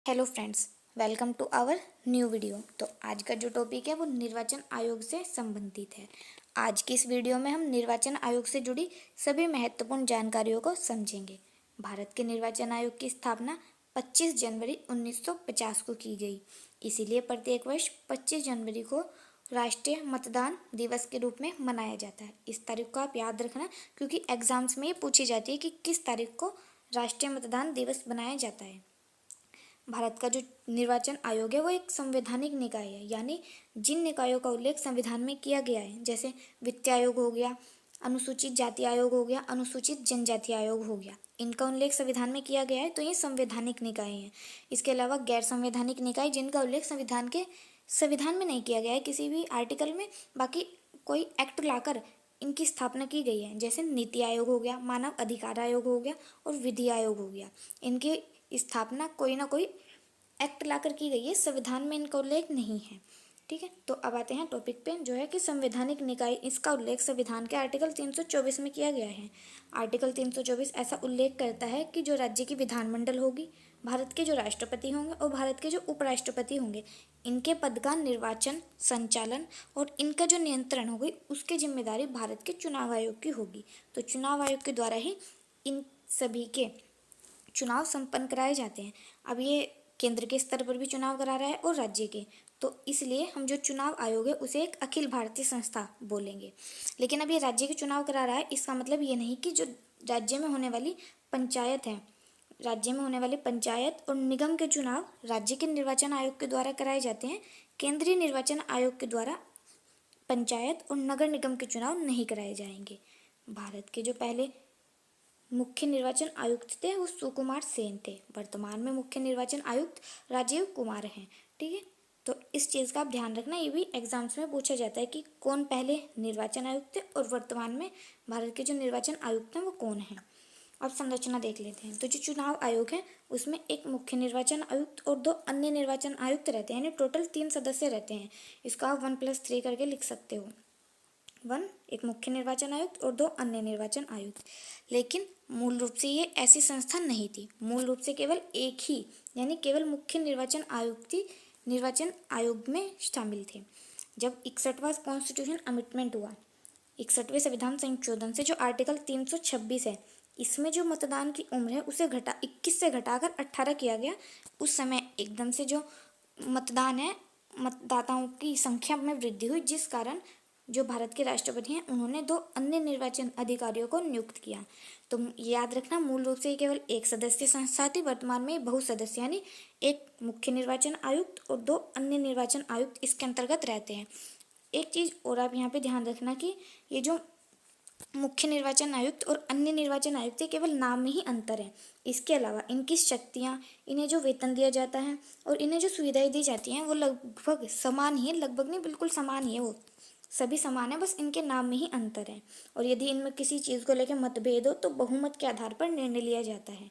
Hello friends, welcome to our new video. तो आज का जो टॉपिक है वो निर्वाचन आयोग से संबंधित है। आज की इस वीडियो में हम निर्वाचन आयोग से जुड़ी सभी महत्वपूर्ण जानकारियों को समझेंगे। भारत के निर्वाचन आयोग की स्थापना 25 जनवरी 1950 को की गई। इसीलिए प्रत्येक वर्ष 25 जनवरी को राष्ट्रीय मतदान दिवस के रूप में मनाया जाता है। इस तारीख को आप याद रखना, क्योंकि एग्जाम्स में ये पूछी जाती है कि किस तारीख को राष्ट्रीय मतदान दिवस बनाया जाता है। भारत का जो निर्वाचन आयोग है वो एक संवैधानिक निकाय है, यानी जिन निकायों का उल्लेख संविधान में किया गया है, जैसे वित्त आयोग हो गया, अनुसूचित जाति आयोग हो गया, अनुसूचित जनजाति आयोग हो गया, इनका उल्लेख संविधान में किया गया है तो ये संवैधानिक निकाय हैं। इसके अलावा गैर संवैधानिक निकाय जिनका उल्लेख संविधान में नहीं किया गया है किसी भी आर्टिकल में, बाकी कोई एक्ट लाकर इनकी स्थापना की गई है, जैसे नीति आयोग हो गया, मानव अधिकार आयोग हो गया और विधि आयोग हो गया। इनकी स्थापना कोई ना कोई एक्ट लाकर की गई है, संविधान में इनका उल्लेख नहीं है। ठीक है, तो अब आते हैं टॉपिक पे, जो है कि संवैधानिक निकाय, इसका उल्लेख संविधान के आर्टिकल 324 में किया गया है। आर्टिकल 324 ऐसा उल्लेख करता है कि जो राज्य की विधानमंडल होगी, भारत के जो राष्ट्रपति होंगे और भारत के जो उपराष्ट्रपति होंगे, इनके पद का निर्वाचन, संचालन और इनका जो नियंत्रण होगी उसकी जिम्मेदारी भारत के चुनाव आयोग की होगी। तो चुनाव आयोग के द्वारा ही इन सभी के चुनाव संपन्न कराए जाते हैं। अब ये केंद्र के स्तर पर भी चुनाव करा रहा है और राज्य के, तो इसलिए हम जो चुनाव आयोग है उसे एक अखिल भारतीय संस्था बोलेंगे। लेकिन अब ये राज्य के चुनाव करा रहा है, इसका मतलब ये नहीं कि जो राज्य में होने वाली पंचायत है, राज्य में होने वाली पंचायत और निगम के चुनाव राज्य के निर्वाचन आयोग के द्वारा कराए जाते हैं। केंद्रीय निर्वाचन आयोग के द्वारा पंचायत और नगर निगम के चुनाव नहीं कराए जाएंगे। भारत के जो पहले मुख्य निर्वाचन आयुक्त थे वो सुकुमार सेन थे। वर्तमान में मुख्य निर्वाचन आयुक्त राजीव कुमार हैं। ठीक है, तो इस चीज़ का आप ध्यान रखना, ये भी एग्जाम्स में पूछा जाता है कि कौन पहले निर्वाचन आयुक्त थे और वर्तमान में भारत के जो निर्वाचन आयुक्त हैं वो कौन हैं। अब संरचना देख लेते हैं। तो जो चुनाव आयोग है उसमें एक मुख्य निर्वाचन आयुक्त और 2 अन्य निर्वाचन आयुक्त रहते हैं, यानी टोटल 3 सदस्य रहते हैं। इसको आप 1+3 करके लिख सकते हो। 1 एक मुख्य निर्वाचन आयुक्त और 2 अन्य निर्वाचन आयुक्त। लेकिन मूल रूप से ये ऐसी संस्था नहीं थी। मूल रूप से केवल एक ही, यानी केवल मुख्य निर्वाचन आयुक्त ही निर्वाचन आयोग में शामिल थे। जब 61वां कॉन्स्टिट्यूशन अमेंडमेंट हुआ, 61वें संविधान संशोधन से जो आर्टिकल 326 है, इसमें जो मतदान की उम्र है उसे 21 से घटाकर 18 किया गया। उस समय एकदम से जो मतदान है, मतदाताओं की संख्या में वृद्धि हुई, जिस कारण जो भारत के राष्ट्रपति हैं उन्होंने 2 अन्य निर्वाचन अधिकारियों को नियुक्त किया। तो याद रखना, मूल रूप से ये केवल एक सदस्य संस्था थी, वर्तमान में बहुसदस्य, यानी एक मुख्य निर्वाचन आयुक्त और 2 अन्य निर्वाचन आयुक्त इसके अंतर्गत रहते हैं। एक चीज़ और आप यहाँ पे ध्यान रखना कि ये जो मुख्य निर्वाचन आयुक्त और अन्य निर्वाचन आयुक्त केवल नाम में ही अंतर है। इसके अलावा इनकी शक्तियाँ, इन्हें जो वेतन दिया जाता है और इन्हें जो सुविधाएं दी जाती हैं वो लगभग समान ही है। लगभग नहीं, बिल्कुल समान ही है, वो सभी समान है, बस इनके नाम में ही अंतर है। और यदि इनमें किसी चीज़ को लेकर मतभेद हो तो बहुमत के आधार पर निर्णय लिया जाता है।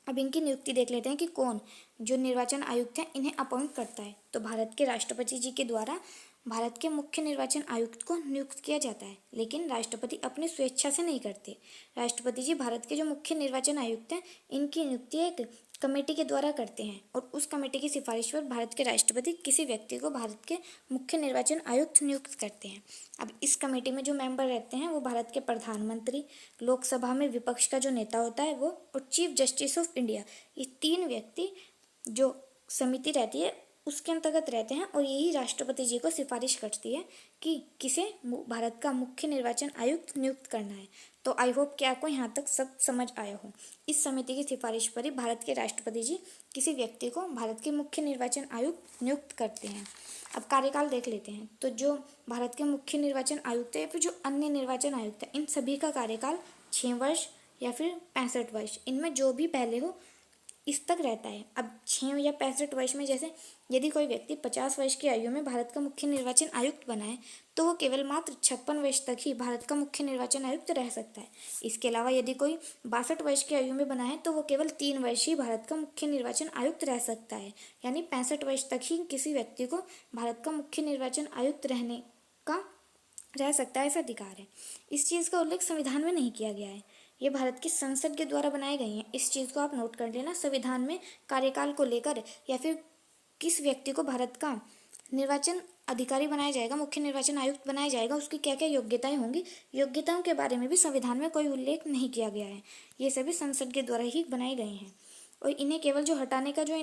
अब इनकी नियुक्ति देख लेते हैं कि कौन जो निर्वाचन आयुक्त हैं इन्हें अपॉइंट करता है। तो भारत के राष्ट्रपति जी के द्वारा भारत के मुख्य निर्वाचन आयुक्त को नियुक्त किया जाता है, लेकिन राष्ट्रपति अपनी स्वेच्छा से नहीं करते। राष्ट्रपति जी भारत के जो मुख्य निर्वाचन आयुक्त हैं इनकी नियुक्ति एक कमेटी के द्वारा करते हैं, और उस कमेटी की सिफारिश पर भारत के राष्ट्रपति किसी व्यक्ति को भारत के मुख्य निर्वाचन आयुक्त नियुक्त करते हैं। अब इस कमेटी में जो मेंबर रहते हैं वो भारत के प्रधानमंत्री, लोकसभा में विपक्ष का जो नेता होता है वो, और चीफ जस्टिस ऑफ इंडिया, ये 3 व्यक्ति जो समिति रहती है उसके अंतर्गत रहते हैं। और यही राष्ट्रपति जी को सिफारिश करती है कि किसे भारत का मुख्य निर्वाचन आयुक्त नियुक्त करना है। तो आई होप कि आपको यहाँ तक सब समझ आया हो। इस समिति की सिफारिश पर ही भारत के राष्ट्रपति जी किसी व्यक्ति को भारत के मुख्य निर्वाचन आयुक्त नियुक्त करते हैं। अब कार्यकाल देख लेते हैं। तो जो भारत के मुख्य निर्वाचन आयुक्त है या फिर जो अन्य निर्वाचन आयुक्त है, इन सभी का कार्यकाल 6 वर्ष या फिर 65 वर्ष, इनमें जो भी पहले हो इस तक रहता है। अब 6 या 65 वर्ष में, जैसे यदि कोई व्यक्ति 50 वर्ष की आयु में भारत का मुख्य निर्वाचन आयुक्त बना है तो वो केवल मात्र 56 वर्ष तक ही भारत का मुख्य निर्वाचन आयुक्त रह सकता है। इसके अलावा यदि कोई 62 वर्ष की आयु में बना है तो वो केवल 3 वर्ष ही भारत का मुख्य निर्वाचन आयुक्त रह सकता है, यानी 65 वर्ष तक ही किसी व्यक्ति को भारत का मुख्य निर्वाचन आयुक्त रह सकता है, ऐसा अधिकार है। इस चीज़ का उल्लेख संविधान में नहीं किया गया है। ये भारत की संसद के द्वारा बनाए गए हैं। इस चीज़ को आप नोट कर लेना। संविधान में कार्यकाल को लेकर या फिर किस व्यक्ति को भारत का निर्वाचन अधिकारी बनाया जाएगा, मुख्य निर्वाचन आयुक्त बनाया जाएगा, उसकी क्या क्या योग्यताएं होंगी, योग्यताओं के बारे में भी संविधान में कोई उल्लेख नहीं किया गया है। ये सभी संसद के द्वारा ही बनाए गए हैं। और इन्हें केवल जो हटाने का जो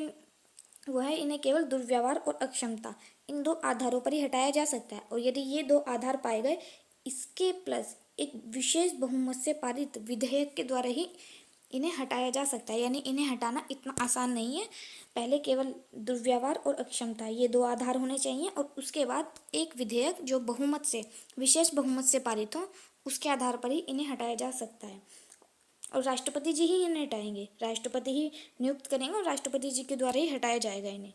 वो है, इन्हें केवल दुर्व्यवहार और अक्षमता, इन 2 आधारों पर ही हटाया जा सकता है। और यदि ये 2 आधार पाए गए, इसके प्लस एक विशेष बहुमत से पारित विधेयक के द्वारा ही इन्हें हटाया जा सकता है। यानी इन्हें हटाना इतना आसान नहीं है। पहले केवल दुर्व्यवहार और अक्षमता, ये 2 आधार होने चाहिए, और उसके बाद एक विधेयक जो बहुमत से, विशेष बहुमत से पारित हो, उसके आधार पर ही इन्हें हटाया जा सकता है। और राष्ट्रपति जी ही इन्हें हटाएंगे, राष्ट्रपति ही नियुक्त करेंगे और राष्ट्रपति जी के द्वारा ही हटाया जाएगा इन्हें।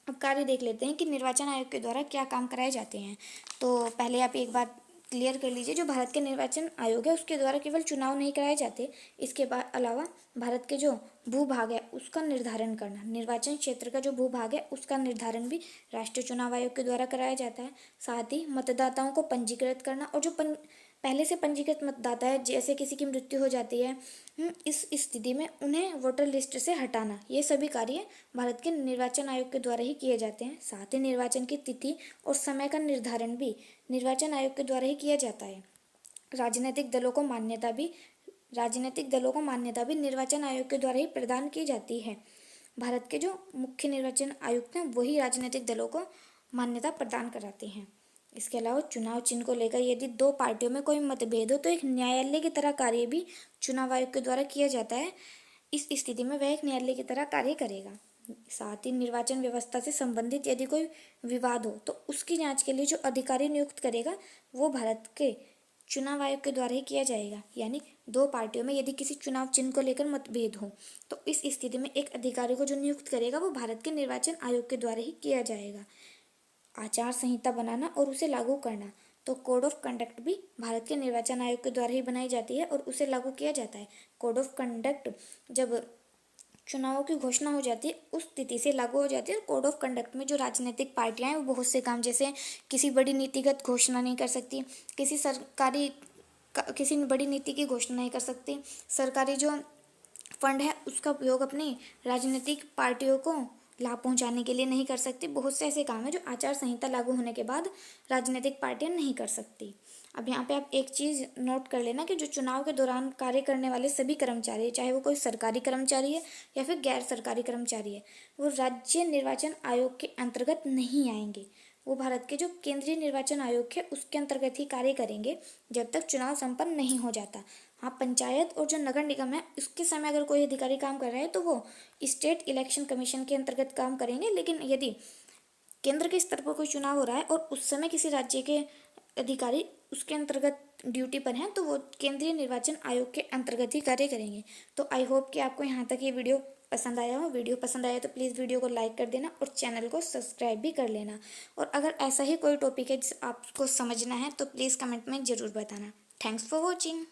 अब कार्य देख लेते हैं कि निर्वाचन आयोग के द्वारा क्या काम कराए जाते हैं। तो पहले आप एक बात क्लियर कर लीजिए, जो भारत के निर्वाचन आयोग है उसके द्वारा केवल चुनाव नहीं कराए जाते, इसके बाद अलावा भारत के जो भूभाग है उसका निर्धारण करना, निर्वाचन क्षेत्र का जो भूभाग है उसका निर्धारण भी राष्ट्रीय चुनाव आयोग के द्वारा कराया जाता है। साथ ही मतदाताओं को पंजीकृत करना, और जो पहले से पंजीकृत मतदाता है, जैसे किसी की मृत्यु हो जाती है, इस स्थिति में उन्हें वोटर लिस्ट से हटाना, ये सभी कार्य भारत के निर्वाचन आयोग के द्वारा ही किए जाते हैं। साथ ही निर्वाचन की तिथि और समय का निर्धारण भी निर्वाचन आयोग के द्वारा ही किया जाता है। राजनीतिक दलों को मान्यता भी निर्वाचन आयोग के द्वारा ही प्रदान की जाती है। भारत के जो मुख्य निर्वाचन आयुक्त हैं वही राजनीतिक दलों को मान्यता प्रदान कराते हैं। इसके अलावा चुनाव चिन्ह को लेकर यदि 2 पार्टियों में कोई मतभेद हो तो एक न्यायालय की तरह कार्य भी चुनाव आयोग के द्वारा किया जाता है। इस स्थिति में वह एक न्यायालय की तरह कार्य करेगा। साथ ही निर्वाचन व्यवस्था से संबंधित यदि कोई विवाद हो तो उसकी जांच के लिए जो अधिकारी नियुक्त करेगा वो भारत के चुनाव आयोग के द्वारा ही किया जाएगा। यानी 2 पार्टियों में यदि किसी चुनाव चिन्ह को लेकर मतभेद हो तो इस स्थिति में एक अधिकारी को जो नियुक्त करेगा वो भारत के निर्वाचन आयोग के द्वारा ही किया जाएगा। आचार संहिता बनाना और उसे लागू करना, तो कोड ऑफ कंडक्ट भी भारत के निर्वाचन आयोग के द्वारा ही बनाई जाती है और उसे लागू किया जाता है। कोड ऑफ कंडक्ट जब चुनावों की घोषणा हो जाती है उस तिथि से लागू हो जाती है। और कोड ऑफ कंडक्ट में जो राजनीतिक पार्टियां हैं वो बहुत से काम, जैसे किसी बड़ी नीतिगत घोषणा नहीं कर सकती, किसी बड़ी नीति की घोषणा नहीं कर सकती, सरकारी जो फंड है उसका उपयोग अपनी राजनीतिक पार्टियों को लाभ पहुंचाने के लिए नहीं कर सकती। बहुत से ऐसे काम है जो आचार संहिता लागू होने के बाद राजनीतिक पार्टियां नहीं कर सकती। अब यहाँ पे आप एक चीज़ नोट कर लेना कि जो चुनाव के दौरान कार्य करने वाले सभी कर्मचारी, चाहे वो कोई सरकारी कर्मचारी है या फिर गैर सरकारी कर्मचारी है, वो राज्य निर्वाचन आयोग के अंतर्गत नहीं आएंगे। वो भारत के जो केंद्रीय निर्वाचन आयोग है उसके अंतर्गत ही कार्य करेंगे जब तक चुनाव संपन्न नहीं हो जाता। हाँ, पंचायत और जो नगर निगम है उसके समय अगर कोई अधिकारी काम कर रहा है तो वो स्टेट इलेक्शन कमीशन के अंतर्गत काम करेंगे। लेकिन यदि केंद्र के स्तर पर कोई चुनाव हो रहा है और उस समय किसी राज्य के अधिकारी उसके अंतर्गत ड्यूटी पर हैं तो वो केंद्रीय निर्वाचन आयोग के अंतर्गत ही कार्य करेंगे। तो आई होप कि आपको यहाँ तक ये वीडियो पसंद आया हो। वीडियो पसंद आया तो प्लीज़ वीडियो को लाइक कर देना और चैनल को सब्सक्राइब भी कर लेना। और अगर ऐसा ही कोई टॉपिक है जिसे आपको समझना है तो प्लीज़ कमेंट में ज़रूर बताना। Thanks for watching.